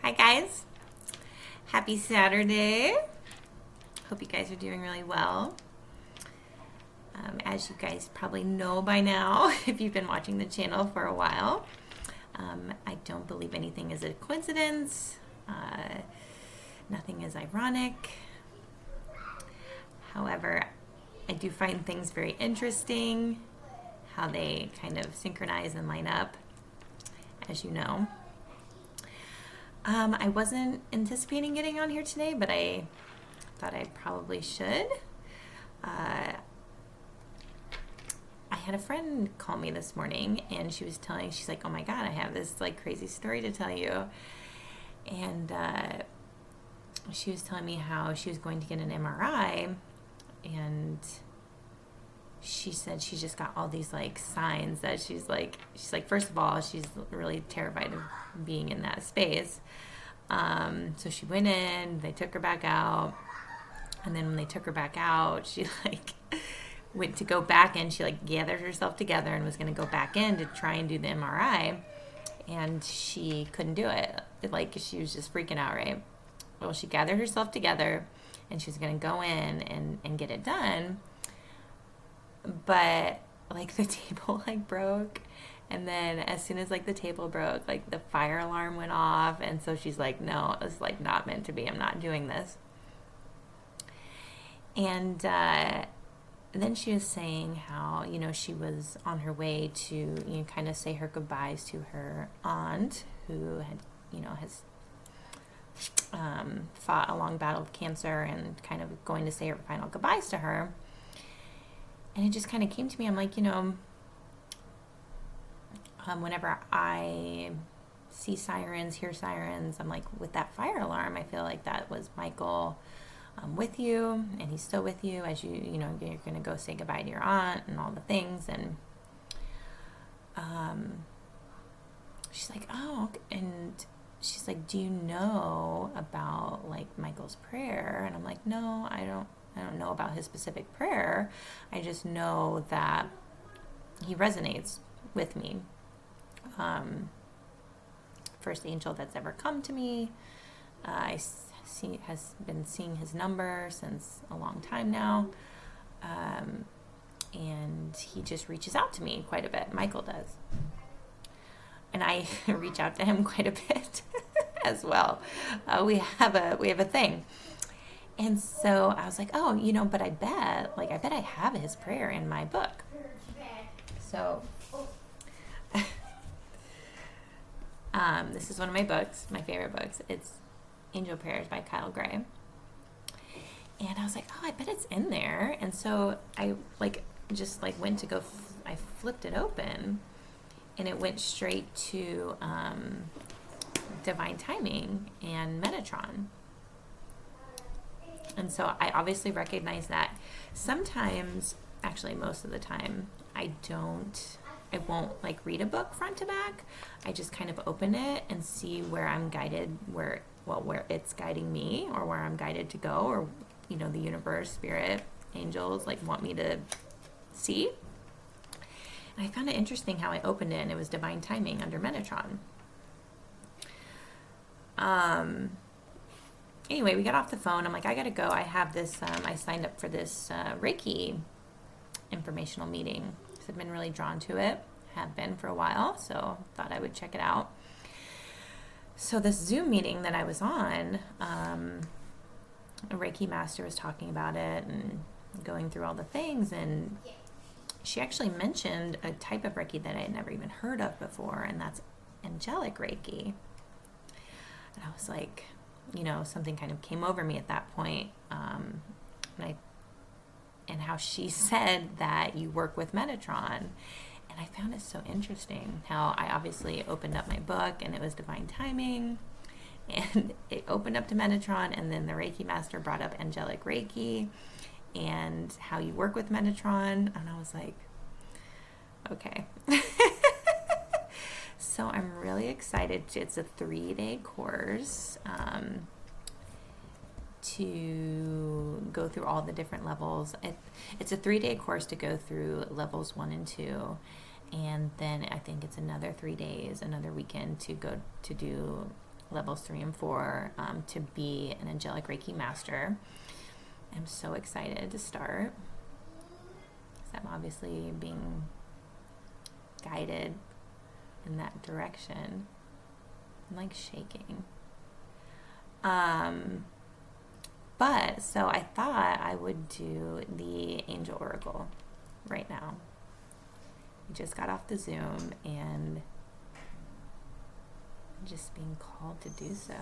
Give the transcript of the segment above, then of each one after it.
Hi guys, happy Saturday. Hope you guys are doing really well. As you guys probably know by now, if you've been watching the channel for a while, I don't believe anything is a coincidence. Nothing is ironic. However, I do find things very interesting, how they kind of synchronize and line up, as you know. I wasn't anticipating getting on here today, but I thought I probably should. I had a friend call me this morning, and she's like, oh my God, I have this like crazy story to tell you. And she was telling me how she was going to get an MRI, and she said she just got all these like signs that she's like, first of all, she's really terrified of being in that space. So she went in, they took her back out. And then when they took her back out, she like went to go back in. She like gathered herself together and was going to go back in to try and do the MRI. And she couldn't do it. Like she was just freaking out, right? Well, she gathered herself together and she was going to go in and get it done. But like the table like broke, and then as soon as like the table broke, like the fire alarm went off, and so she's like, no, it's like not meant to be, I'm not doing this. And then she was saying how, she was on her way to, kind of say her goodbyes to her aunt, who had, has fought a long battle of cancer, and kind of going to say her final goodbyes to her. And it just kind of came to me. I'm like, whenever I see sirens, hear sirens, I'm like, with that fire alarm, I feel like that was Michael with you, and he's still with you as you're going to go say goodbye to your aunt and all the things. And she's like, oh, and she's like, do you know about like Michael's prayer? And I'm like, no, I don't know about his specific prayer. I just know that he resonates with me. First angel that's ever come to me. Has been seeing his number since a long time now. And he just reaches out to me quite a bit. Michael does. And I reach out to him quite a bit as well. We have a thing. And so I was like, oh, but I bet I have his prayer in my book. So, this is one of my books, my favorite books. It's Angel Prayers by Kyle Gray. And I was like, oh, I bet it's in there. And so I went to go, I flipped it open, and it went straight to Divine Timing and Metatron. And so I obviously recognize that. Sometimes, actually most of the time, I won't like read a book front to back. I just kind of open it and see where I'm guided, where it's guiding me, or where I'm guided to go, or, the universe, spirit, angels, like want me to see. And I found it interesting how I opened it and it was Divine Timing under Metatron. Anyway, we got off the phone. I'm like, I gotta go. I have this, I signed up for this Reiki informational meeting. So I've been really drawn to it. Have been for a while, so thought I would check it out. So this Zoom meeting that I was on, a Reiki master was talking about it and going through all the things, and she actually mentioned a type of Reiki that I had never even heard of before, and that's angelic Reiki. And I was like, something kind of came over me at that point, and how she said that you work with Metatron. And I found it so interesting how I obviously opened up my book and it was Divine Timing, and it opened up to Metatron, and then the Reiki master brought up angelic Reiki and how you work with Metatron. And I was like, okay. So I'm really excited. It's a 3-day course to go through all the different levels. It's a 3-day course to go through levels 1 and 2. And then I think it's another 3 days, another weekend to go to do levels 3 and 4 to be an angelic Reiki master. I'm so excited to start, because I'm obviously being guided in that direction. I'm like shaking. But so I thought I would do the Angel Oracle right now. We just got off the Zoom and I'm just being called to do so.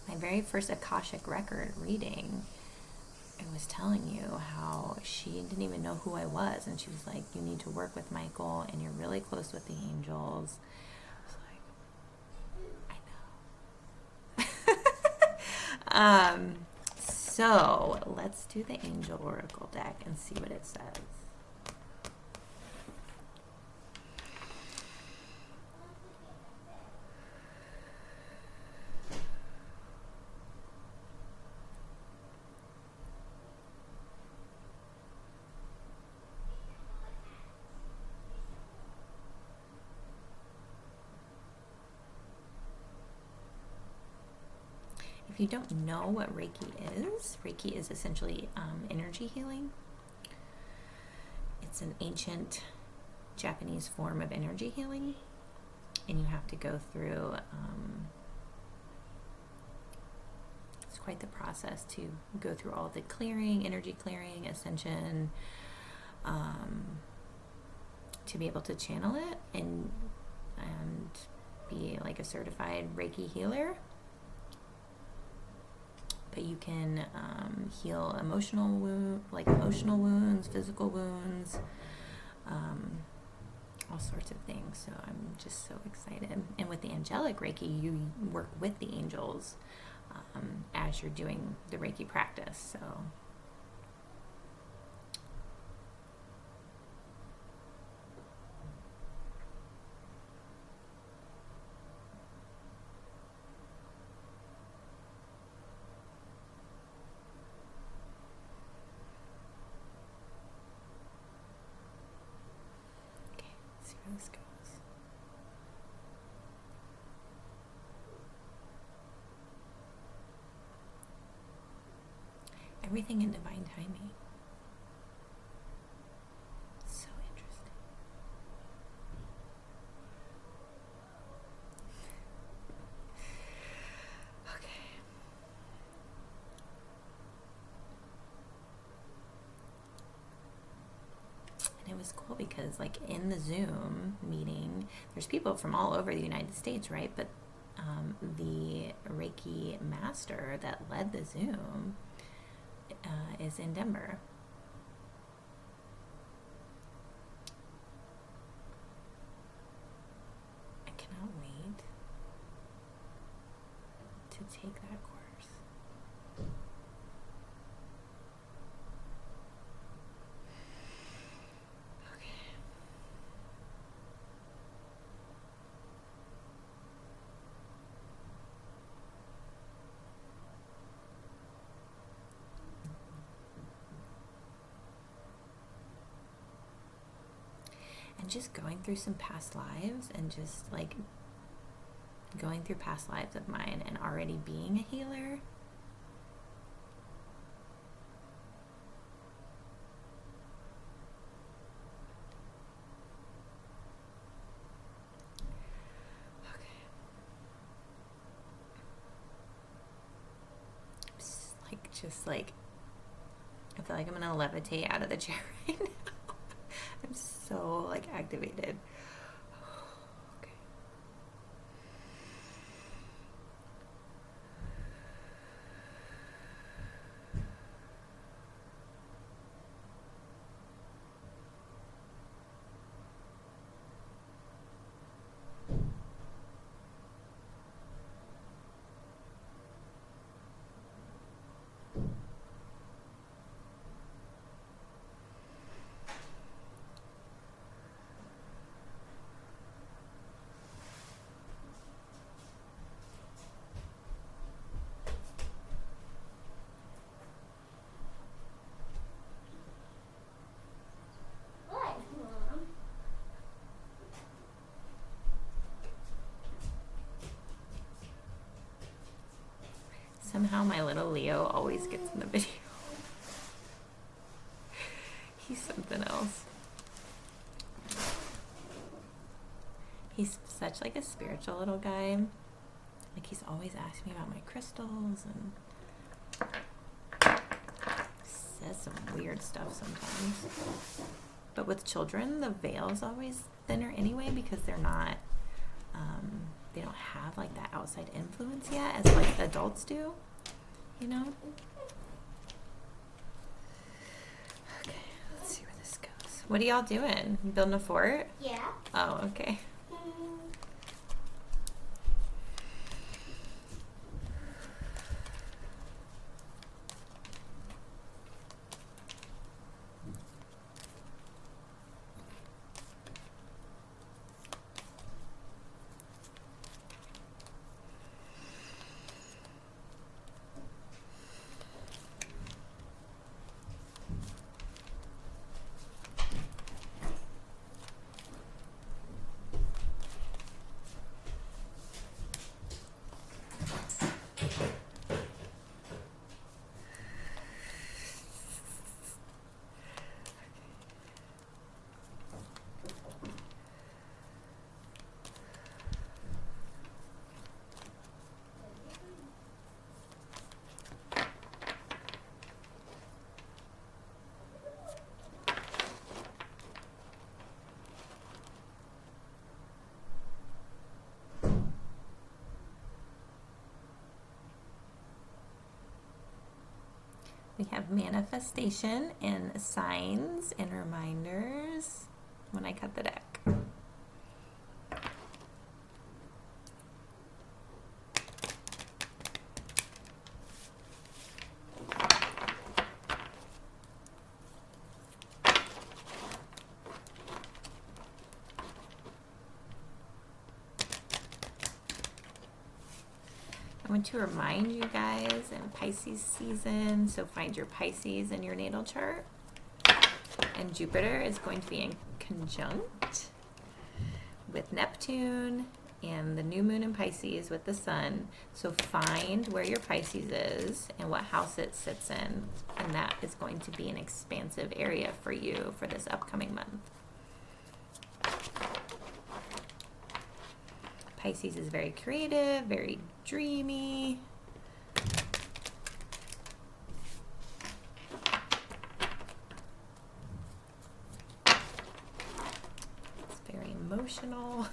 My very first Akashic record reading, I was telling you how she didn't even know who I was, and she was like, you need to work with Michael and you're really close with the angels. So let's do the Angel Oracle deck and see what it says. If you don't know what Reiki is essentially energy healing. It's an ancient Japanese form of energy healing, and you have to go through, it's quite the process to go through all the clearing, energy clearing, ascension, to be able to channel it and be like a certified Reiki healer. But you can heal emotional wounds, physical wounds, all sorts of things. So I'm just so excited. And with the angelic Reiki, you work with the angels as you're doing the Reiki practice. So this goes. Everything in divine timing. So interesting. Okay. And it was cool because like in the Zoom meeting, there's people from all over the United States, right? But the Reiki master that led the Zoom is in Denver. I cannot wait to take that course. And just going through some past lives and just like going through past lives of mine and already being a healer. Okay. Just like, I feel like I'm gonna levitate out of the chair right now. I'm so like activated. Okay. somehow my little Leo always gets in the video. He's something else. He's such like a spiritual little guy. Like he's always asking me about my crystals and says some weird stuff sometimes. But with children, the veil's always thinner anyway because they're not, they don't have like that outside influence yet as like adults do, you know? Okay, let's see where this goes. What are y'all doing? You building a fort? Yeah. Oh, okay. We have manifestation and signs and reminders when I cut the deck. I want to remind you guys in Pisces season, so find your Pisces in your natal chart. And Jupiter is going to be in conjunct with Neptune and the new moon in Pisces with the sun. So find where your Pisces is and what house it sits in. And that is going to be an expansive area for you for this upcoming month. Pisces is very creative, very dreamy. It's very emotional.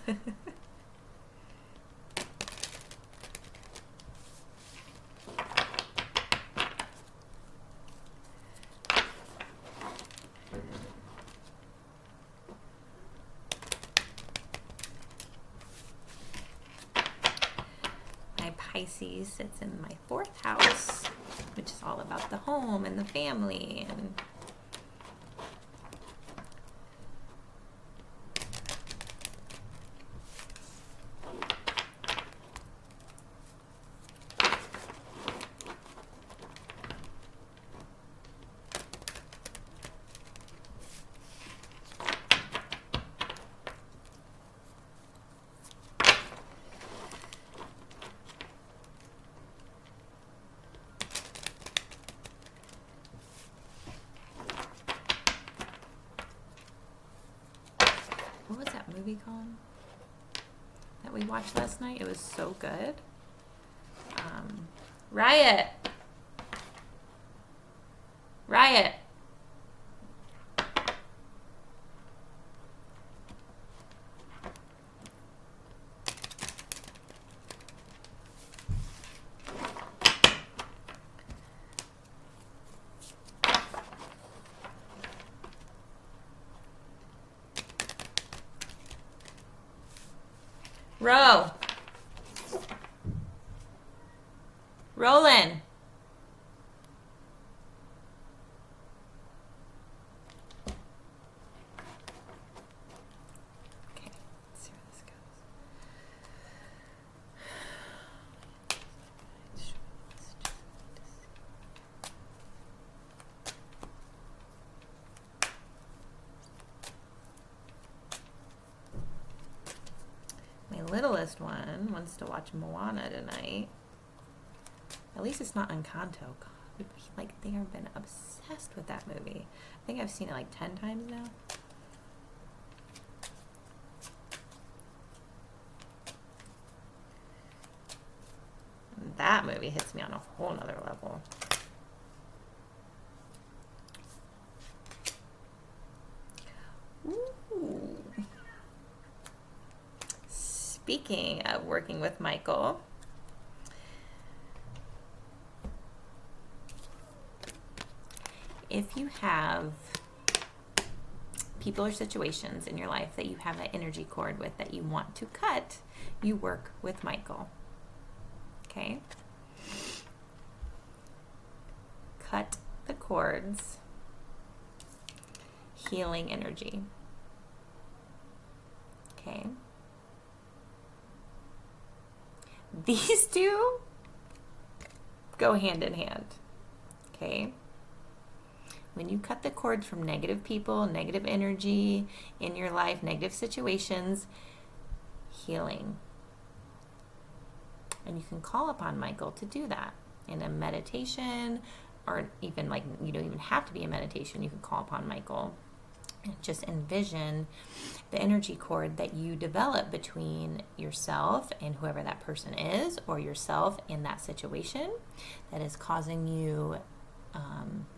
Pisces sits in my 4th house, which is all about the home and the family. And what was that movie called that we watched last night? It was so good. Riot. Riot. Row. Rolling. Okay, let's see where this goes. My littlest one wants to watch Moana tonight. At least it's not Encanto. God, like, they have been obsessed with that movie. I think I've seen it like 10 times now. That movie hits me on a whole nother level. Ooh. Speaking of working with Michael, if you have people or situations in your life that you have an energy cord with that you want to cut, you work with Michael. Okay? Cut the cords. Healing energy. Okay? These two go hand in hand. Okay? When you cut the cords from negative people, negative energy in your life, negative situations, healing. And you can call upon Michael to do that in a meditation, or even like, you don't even have to be a meditation. You can call upon Michael and just envision the energy cord that you develop between yourself and whoever that person is, or yourself in that situation that is causing you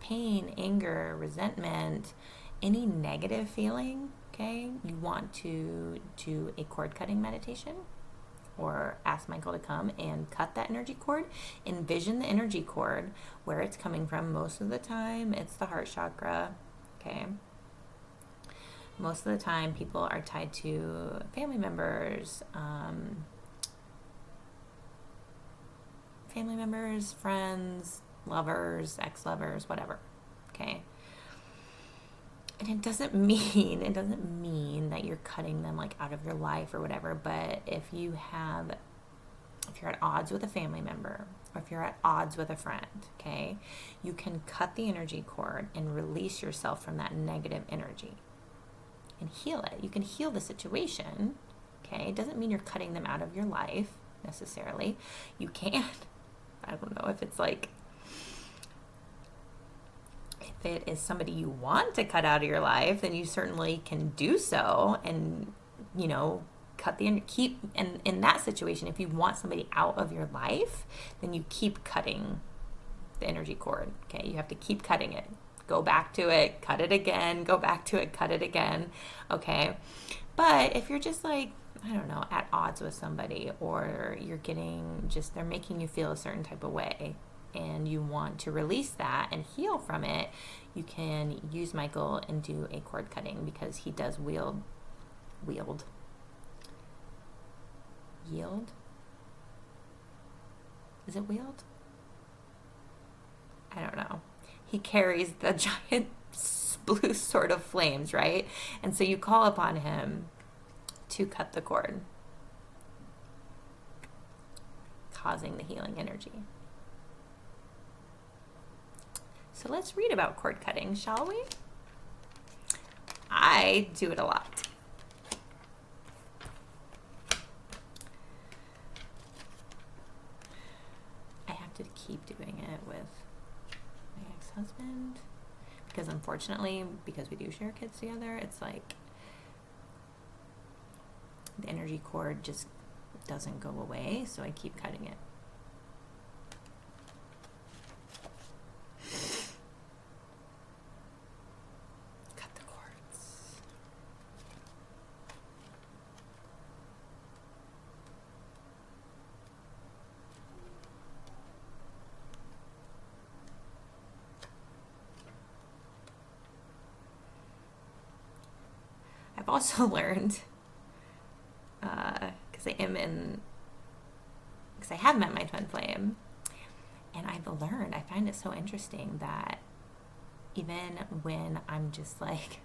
pain, anger, resentment, any negative feeling. Okay, you want to do a cord cutting meditation, or ask Michael to come and cut that energy cord. Envision the energy cord, where it's coming from. Most of the time, it's the heart chakra. Okay. Most of the time, people are tied to family members, friends, lovers, ex-lovers, whatever. Okay. And it doesn't mean that you're cutting them like out of your life or whatever, but if you're at odds with a family member, or if you're at odds with a friend, okay, you can cut the energy cord and release yourself from that negative energy and heal it. You can heal the situation, okay? It doesn't mean you're cutting them out of your life necessarily. You can. I don't know if it's like, if it is somebody you want to cut out of your life, then you certainly can do so, and, you know, keep, and in that situation, if you want somebody out of your life, then you keep cutting the energy cord. Okay, you have to keep cutting it. Go back to it, cut it again, go back to it, cut it again. Okay, but if you're just like, I don't know, at odds with somebody, or they're making you feel a certain type of way, and you want to release that and heal from it, you can use Michael and do a cord cutting, because he does yield. Is it wield? I don't know. He carries the giant blue sword of flames, right? And so you call upon him to cut the cord, causing the healing energy. So let's read about cord cutting, shall we? I do it a lot. I have to keep doing it with my ex-husband, because unfortunately, because we do share kids together, it's like the energy cord just doesn't go away, so I keep cutting it. Cut the cords. I've also learned, because I have met my twin flame, and I find it so interesting that even when I'm just like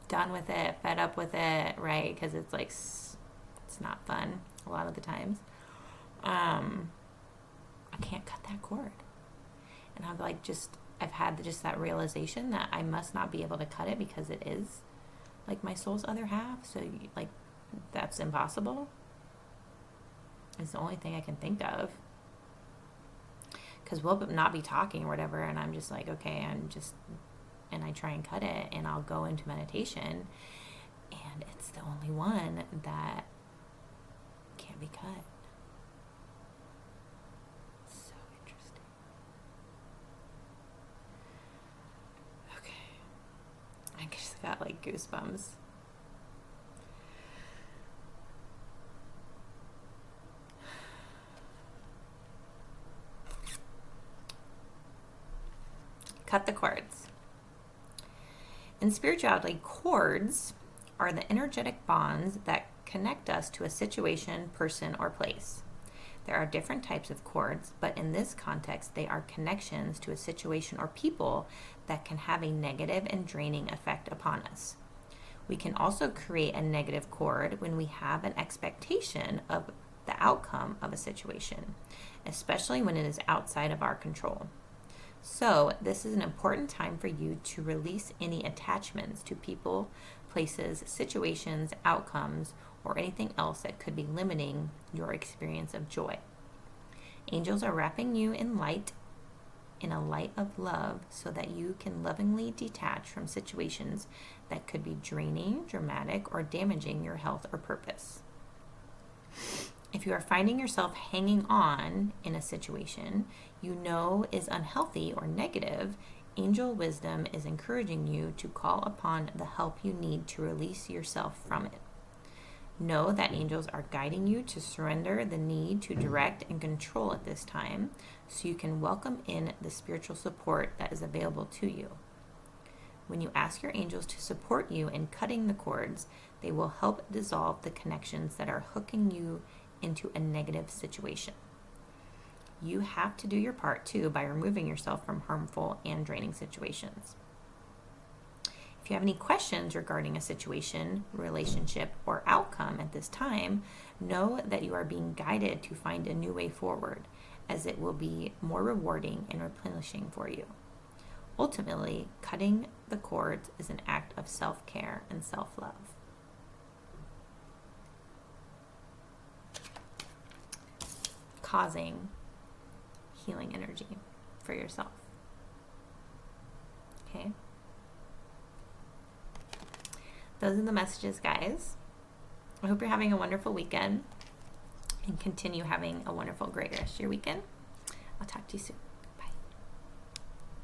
done with it, fed up with it, right? Because it's like, it's not fun a lot of the times. I can't cut that cord. And I've had just that realization that I must not be able to cut it, because it is like my soul's other half. So like, that's impossible. It's the only thing I can think of. because we'll not be talking or whatever, and I'm just like, okay, and I try and cut it, and I'll go into meditation, and it's the only one that can't be cut. So interesting. Okay. I just got like goosebumps. Cut the cords. In spirituality, cords are the energetic bonds that connect us to a situation, person, or place. There are different types of cords, but in this context, they are connections to a situation or people that can have a negative and draining effect upon us. We can also create a negative cord when we have an expectation of the outcome of a situation, especially when it is outside of our control. So, this is an important time for you to release any attachments to people, places, situations, outcomes, or anything else that could be limiting your experience of joy. Angels are wrapping you in light, in a light of love, so that you can lovingly detach from situations that could be draining, dramatic, or damaging your health or purpose. If you are finding yourself hanging on in a situation you know is unhealthy or negative, angel wisdom is encouraging you to call upon the help you need to release yourself from it. Know that angels are guiding you to surrender the need to direct and control at this time, so you can welcome in the spiritual support that is available to you. When you ask your angels to support you in cutting the cords, they will help dissolve the connections that are hooking you into a negative situation. You have to do your part too by removing yourself from harmful and draining situations. If you have any questions regarding a situation, relationship, or outcome at this time, know that you are being guided to find a new way forward, as it will be more rewarding and replenishing for you. Ultimately, cutting the cords is an act of self-care and self-love. Causing healing energy for yourself. Okay? Those are the messages, guys. I hope you're having a wonderful weekend and continue having a wonderful, great rest of your weekend. I'll talk to you soon.